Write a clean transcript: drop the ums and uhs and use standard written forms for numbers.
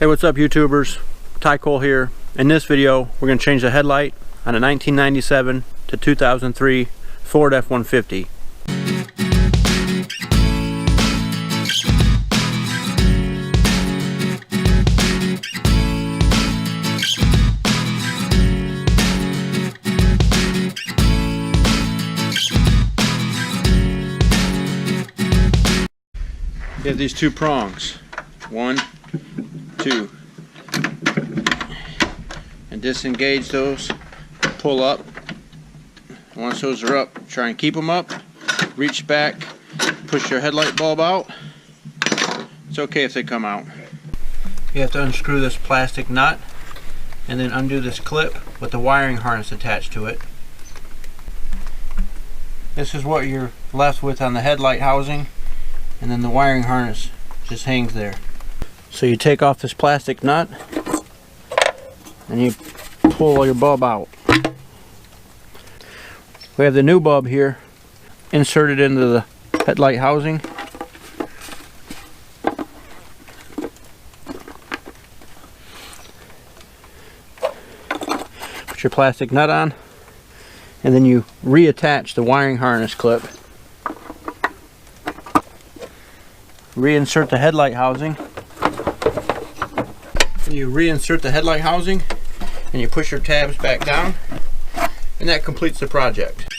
Hey, what's up YouTubers? Ty Cole here. In this video we're going to change the headlight on a 1997 to 2003 Ford F-150. You have these two prongs, 1, 2, and disengage those, pull up. Once those are up, try and keep them up, reach back, push your headlight bulb out. It's okay if they come out. You have to unscrew this plastic nut and then undo this clip with the wiring harness attached to it. This is what you're left with on the headlight housing, and then the wiring harness just hangs there. So you take off this plastic nut and you pull your bulb out. We have the new bulb here inserted into the headlight housing. Put your plastic nut on, and then you reattach the wiring harness clip. Reinsert the headlight housing. You reinsert the headlight housing and you push your tabs back down, and that completes the project.